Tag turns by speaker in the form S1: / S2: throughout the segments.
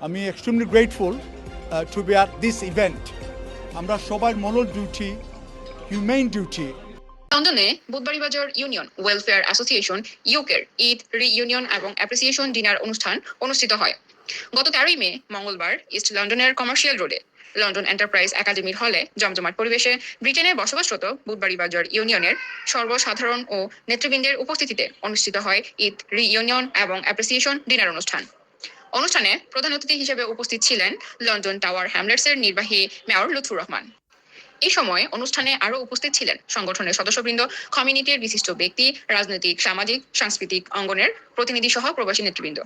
S1: আমি extremely grateful to be at this event. আমরা সবার moral duty, humane duty.
S2: লন্ডনে বুধবাড়িবাজার ইউনিয়ন ওয়েলফেয়ার অ্যাসোসিয়েশন ইউকের ঈদ রিইউনিয়ন এবং অ্যাপ্রিসিয়েশন ডিনার অনুষ্ঠান অনুষ্ঠিত হয়। গত 13 মে মঙ্গলবার ইস্ট লন্ডনের কমার্শিয়াল রোডে লন্ডন এন্টারপ্রাইজ একাডেমির হলে জমজমাট পরিবেশে ব্রিটেনে বসবাসরত বুধবাড়িবাজার ইউনিয়নের সর্বসাধারণ ও নেতৃবৃন্দের উপস্থিতিতে অনুষ্ঠিত হয় ঈদ রিইউনিয়ন এবং অ্যাপ্রিসিয়েশন ডিনার অনুষ্ঠান। অনুষ্ঠানে প্রধান অতিথি হিসেবে উপস্থিত ছিলেন লন্ডন টাওয়ার হ্যামলেটসের নির্বাহী মেয়র লুৎফুর রহমান। এই সময় অনুষ্ঠানে আরো উপস্থিত ছিলেন সংগঠনের সদস্যবৃন্দ, কমিউনিটির বিশিষ্ট ব্যক্তি, রাজনৈতিক, সামাজিক, সাংস্কৃতিক অঙ্গনের প্রতিনিধি সহ প্রবাসী নেতৃবৃন্দ।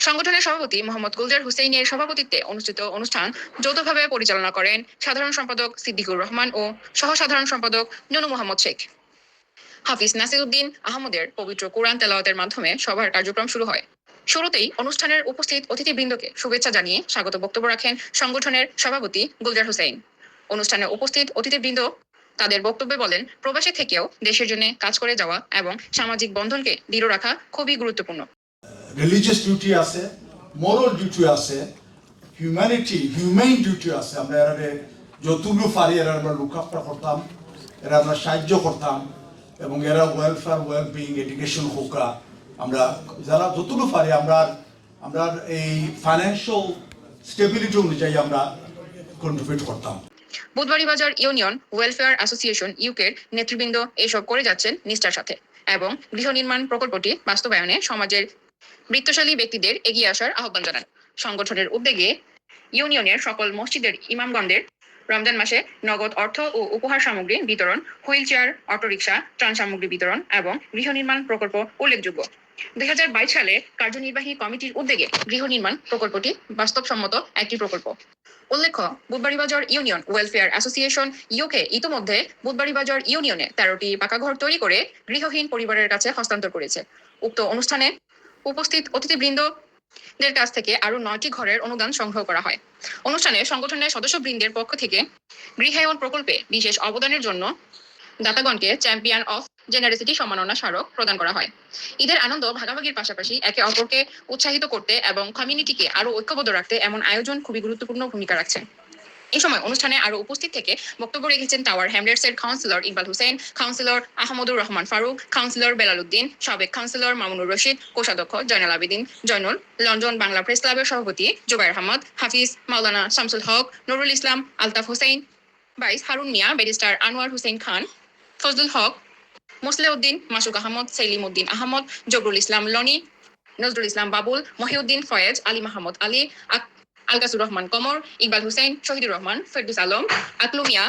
S2: সংগঠনের সভাপতি মোহাম্মদ গুলজার হুসেইনের সভাপতিত্বে অনুষ্ঠিত অনুষ্ঠান যৌথভাবে পরিচালনা করেন সাধারণ সম্পাদক সিদ্দিকুর রহমান ও সহ সাধারণ সম্পাদক ননু মোহাম্মদ শেখ। হাফিজ নাসিরউদ্দিন আহমদের পবিত্র কোরআন তেলাওয়াতের মাধ্যমে সভার কার্যক্রম শুরু হয়। শুরুতেই অনুষ্ঠানের উপস্থিত অতিথিবৃন্দকে শুভেচ্ছা জানিয়ে স্বাগত বক্তব্য রাখেন সংগঠনের সভাপতি গুলজার হুসেইন। অনুষ্ঠানে উপস্থিত অতিথিবৃন্দ তাদের বক্তব্যে বলেন, প্রবাসী থেকেও দেশের জন্য কাজ করে যাওয়া এবং সামাজিক বন্ধনকে দৃঢ় রাখা খুবই গুরুত্বপূর্ণ।
S1: রিলিজিয়াস ডিউটি আছে, মোরাল ডিউটি আছে, হিউম্যান ডিউটি আছে। আমরা এর যতগুলো পারি এরা আমরা লুক আফটার করতাম, এরা আমরা সাহায্য করতাম এবং এরা ওয়েলফেয়ার, ওয়েলবিং, এডুকেশন হোক, আমরা যারা যতগুলো পারি আমরা এই ফাইন্যান্সিয়াল স্টেবিলিটি অনুযায়ী আমরা কন্ট্রিবিউট করতাম।
S2: বুধবাড়িবাজার ইউনিয়ন ওয়েলফেয়ার অ্যাসোসিয়েশন ইউকের নেতৃবৃন্দ এসব করে যাচ্ছেন নিষ্ঠার সাথে এবং গৃহ নির্মাণ প্রকল্পটি বাস্তবায়নে সমাজের বৃত্তশালী ব্যক্তিদের এগিয়ে আসার আহ্বান জানান। সংগঠনের উদ্যোগে ইউনিয়নের সকল মসজিদের ইমামগণদের রমজান মাসে নগদ অর্থ ও উপহার সামগ্রী বিতরণ, হুইল চেয়ার, অটোরিকশা, ত্রাণ সামগ্রী বিতরণ এবং গৃহ নির্মাণ প্রকল্প উল্লেখযোগ্য। 2022 সালে কার্যনির্বাহী কমিটির উদ্যোগে গৃহ নির্মাণ প্রকল্পটি বাস্তবসম্মত একটি প্রকল্প। উল্লেখ্য, Budhbaribazar union welfare association UK ইতোমধ্যে বুধবাড়িবাজার ইউনিয়নে 13টি পাকাঘর তৈরি করে গৃহহীন পরিবারের কাছে হস্তান্তর করেছে। উক্ত অনুষ্ঠানে উপস্থিত অতিথিবৃন্দদের কাছ থেকে আরো 9টি ঘরের অনুদান সংগ্রহ করা হয়। অনুষ্ঠানে সংগঠনের সদস্যবৃন্দের পক্ষ থেকে গৃহায়ন প্রকল্পে বিশেষ অবদানের জন্য দাতাগণকে চ্যাম্পিয়ন অফ জেনারেসিটি সম্মাননা স্মারক প্রদান করা হয়। ঈদের আনন্দ ভাগাভাগির পাশাপাশি একে অপরকে উৎসাহিত করতে এবং কমিউনিটিকে আরো ঐক্যবদ্ধ রাখতে এমন আয়োজন খুবই গুরুত্বপূর্ণ ভূমিকা রাখছে। এই সময় অনুষ্ঠানে আরো উপস্থিত থেকে বক্তব্য রেখেছেন টাওয়ার হ্যামলেটসের councillor Iqbal Hossain, councillor Ahmadur Rahman Faruk, councillor Belal Uddin, সাবেক কাউন্সিলর মামুনুর রশিদ, কোষাধ্যক্ষ জয়নাল আবেদিন জয়নুল, লন্ডন বাংলা প্রেস ক্লাবের সভাপতি জুবাইর আহমদ, হাফিজ মাওলানা শামসুল হক, নুরুল ইসলাম, আলতাফ হোসেন, বাইস হারুন মিয়া, ব্যারিস্টার আনোয়ার হোসেন খান, ফজলুল হক, মোসলেউদ্দিন, মাসুক আহমদ, সেলিম উদ্দিন আহমদ, জবরুল ইসলাম লনি, নজরুল ইসলাম বাবুল, মহিউদ্দিন ফয়েজ, আলী মাহমুদ আলী, আলকাসুর রহমান কমর, ইকবাল হুসেন, শহীদুর রহমান, ফেরদুস আলম, আকলু মিয়া,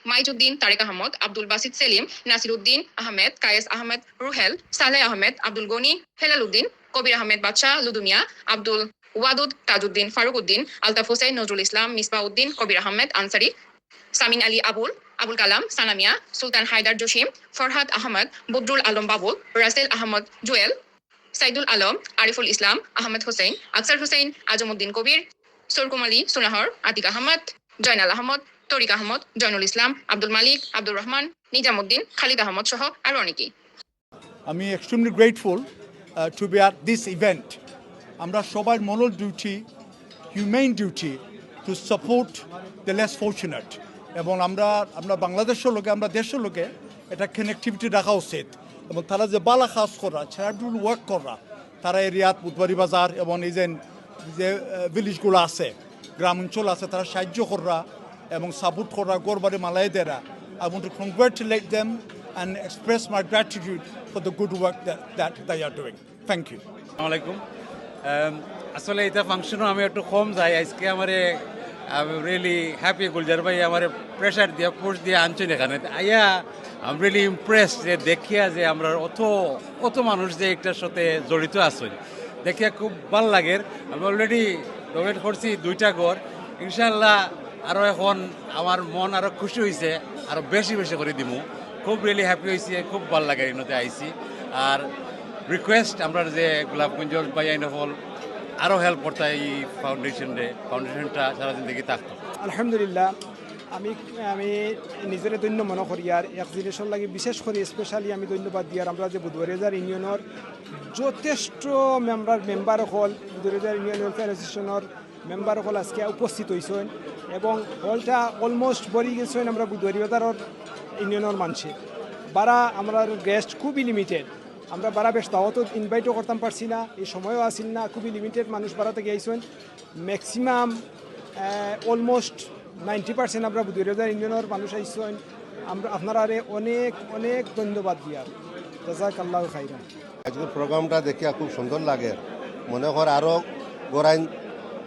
S2: মাইজউদ্দিন, তারেক আহমদ, আব্দুল বাসিদ সেলিম, নাসিরউদ্দিন আহমেদ, কায়েস আহমেদ রুহেল, সালেহ আহমেদ, আব্দুল গনি, হেলাল উদ্দিন, কবির আহমেদ বাদশাহ, লুদুমিয়া, আব্দুল ওয়াদুদ, তাজউদ্দিন, ফারুক উদ্দিন, আলতাফ হোসেন, নজরুল ইসলাম, মিসবাহ উদ্দিন, কবির আহমেদ আনসারি, সামিন আলী আবুল কালাম, সানামিয়া, সুলতান হায়দার জসিম, ফরহাদ আহমদ, বদরুল আলম বাবুল, রাসেল আহমদ জুয়েল, সাইদুল আলম, আরিফুল ইসলাম, আহমেদ হোসেন, আকসার হোসেন, আজমউদ্দিন কবির, সরকুম আলী সুনাহর, আতিক আহমদ, জয়নাল আহমদ, তরিক আহমদ, জয়নুল ইসলাম, আব্দুল মালিক, আব্দুর রহমান, নিজামউদ্দিন, খালিদ আহমদ সহ আরো অনেকেই।
S1: আমি extremely grateful to be at this event. আমরা সবার moral duty, humane duty to support the less fortunate. এবং আমরা বাংলাদেশের লোকে, আমরা দেশের লোকে এটা কানেক্টিভিটি রাখা উচিত এবং তারা যে বালা কাজ করা, চ্যারিটেবল ওয়ার্ক করা, তারা এরিয়াত বুধবাড়িবাজার এবং এই যে ভিলেজগুলো আছে, গ্রাম অঞ্চল আছে, তারা সাহায্য করা এবং সাপোর্ট করা, গড়বাড়ি মালাই দেরা। I want to congratulate them and express my gratitude for the good work that they are doing. Thank you.
S3: আসসালামু আলাইকুম। আসলে এটা ফাংশনও আমি একটু কম যাই আজকে। আমারে রিয়েলি হ্যাপি গুলজার ভাই আমার প্রেশার দিয়ে ফোর্স দিয়ে আনছেন এখানে আইয়া। আই এম রিয়েলি ইমপ্রেসড যে দেখিয়া যে আমরা অত মানুষ যে একটার সাথে জড়িত আছেন দেখিয়া খুব ভালো লাগে। আমি অলরেডি ডোনেট করছি 2টা ঘর, ইনশাল্লাহ আরও এখন আমার মন আরও খুশি হয়েছে, আরও বেশি করে দিব। খুব রিয়েলি হ্যাপি হয়েছে, খুব ভালো লাগে এনতে আইসি। আর রিকোয়েস্ট আমরা যে গোলাপগঞ্জ ভাই আইনফল আরও হেল্প করতে এই ফাউন্ডেশনটা সারা জিন্দগি থাকতো।
S4: আলহামদুলিল্লাহ, আমি নিজের ধন্য মনে করি। আর এক জিনিসের লাগে বিশেষ করে স্পেশালি আমি ধন্যবাদ দিয়ার আমরা যে বুধবাড়িবাজার ইউনিয়নের যথেষ্ট মেম্বার হল, বুধবাড়িবাজার ইউনিয়ন ওয়েলফেয়ার অ্যাসোসিয়েশনের মেম্বার সকল আজকে উপস্থিত হয়েছেন এবং হলটা অলমোস্ট ভরি গেছেন আমরা বুধবারি বাজারের ইউনিয়নের মানুষে বারা আমরা গেস্ট খুবই লিমিটেড আমরা বারা বেশ দাওয়াত ইনভাইটও করতাম পারছি না এই সময়ও আসিল না খুবই লিমিটেড মানুষ বারা থেকে আইসেন ম্যাক্সিমাম অলমোস্ট 90% আমরা বুধবারি বাজার ইউনিয়নের মানুষ আইসেন আমরা আপনারা অনেক অনেক ধন্যবাদ দিয়ার জাযাকাল্লাহু খাইরান।
S5: আজকের প্রোগ্রামটা দেখিয়া খুব সুন্দর লাগে মনে কর আরও গোড়াইন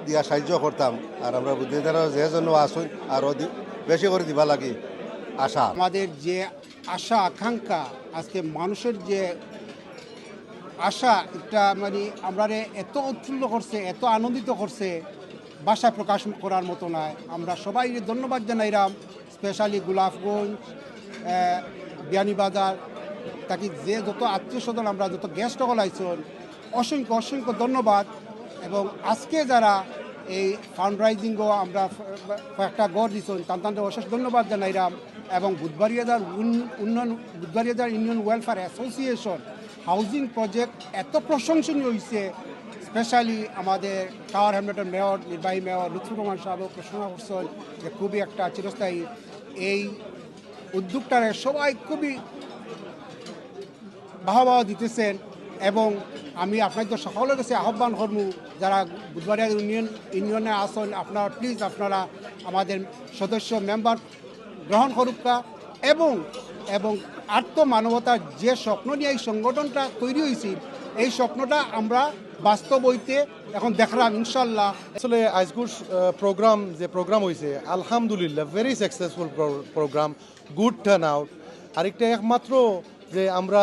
S5: দিয়া সাহায্য করতাম আর আমরা বুদ্ধিদার যে জন্য আসুন আরও বেশি করে দিবা লাগি আশা।
S6: আমাদের যে আশা আকাঙ্ক্ষা আজকে মানুষের যে আশা এটা মানে আমরা এত উৎফুল্ল করছে এত আনন্দিত করছে ভাষা প্রকাশ করার মতো নয়। আমরা সবাই ধন্যবাদ জানাইলাম স্পেশালি গোলাপগঞ্জ বিয়ানীবাজার তাকে যে যত আত্মীয় স্বজন আমরা যত গেস্ট সকল আইসন অসংখ্য অসংখ্য ধন্যবাদ। এবং আজকে যারা এই ফান্ড রাইজিংও আমরা কয়েকটা গড় দিচ্ছেন তাদের অশেষ ধন্যবাদ জানাইলাম। এবং বুধবাড়িয়াদার union welfare association housing project এত প্রশংসনীয় হয়েছে স্পেশালি আমাদের টাওয়ার হ্যামলেটের মেয়র নির্বাহী মেয়র লুৎফুর রহমান সাহেবও প্রশংসা করছেন যে খুবই একটা চিরস্থায়ী এই উদ্যোগটারে সবাই খুবই বাহবা দিতেছেন। এবং আমি আপনাদের সকলের কাছে আহ্বান করবো যারা বুধবাড়িয়া ইউনিয়নে আসেন আপনারা প্লিজ আপনারা আমাদের সদস্য মেম্বার গ্রহণ করুকা এবং এবং আত্মমানবতার যে স্বপ্ন নিয়ে এই সংগঠনটা তৈরি হয়েছে এই স্বপ্নটা আমরা বাস্তব হইতে এখন দেখলাম ইনশাল্লাহ।
S7: আসলে আজকুর প্রোগ্রাম হয়েছে আলহামদুলিল্লাহ very successful program, good turnout. আরেকটা একমাত্র যে আমরা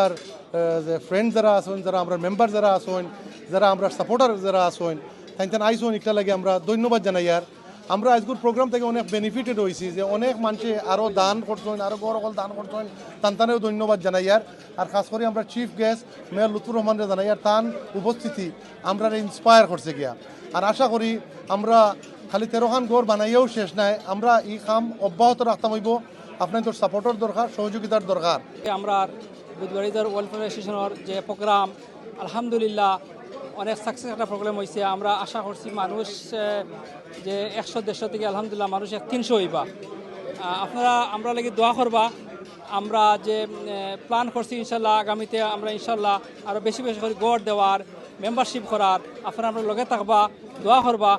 S7: যে ফ্রেন্ড যারা আসেন যারা আমরা মেম্বার যারা আসেন যারা আমরা সাপোর্টার যারা আসেন তাই আইসন একটা লাগে আমরা ধন্যবাদ জানাই। আর আমরা আজকের প্রোগ্রাম থেকে অনেক বেনিফিটেড হয়েছি যে অনেক মানুষে আরও দান করছেন আরও বড় দান করছেন তানও ধন্যবাদ জানাই। আর খাস করে আমরা চিফ গেস্ট মেয়র লুৎফুর রহমানরে জানাই আর তান উপস্থিতি আমরা ইন্সপায়ার করছে গিয়া। আর আশা করি আমরা খালি 13খান ঘর বানাইয়াও শেষ নাই, আমরা এই কাম অব্যাহত রাখতাম হইব। আপনাদের সাপোর্টের দরকার, সহযোগিতার দরকার।
S8: আমরা বুধবাড়িদার ওয়েলফেয়ার অ্যাসোসিয়েশনের যে প্রোগ্রাম আলহামদুলিল্লাহ অনেক সাকসেস একটা প্রোগ্রাম হয়েছে। আমরা আশা করছি মানুষ যে 100-150 থেকে আলহামদুলিল্লাহ মানুষ 300 হইবা। আপনারা আমরা লাগি দোয়া করবা। আমরা যে প্ল্যান করছি ইনশাল্লাহ আগামীতে আমরা ইনশাল্লাহ আরও বেশি বেশি করে গড় দেওয়ার মেম্বারশিপ করার আপনারা আমরা লগে থাকবা, দোয়া করবা।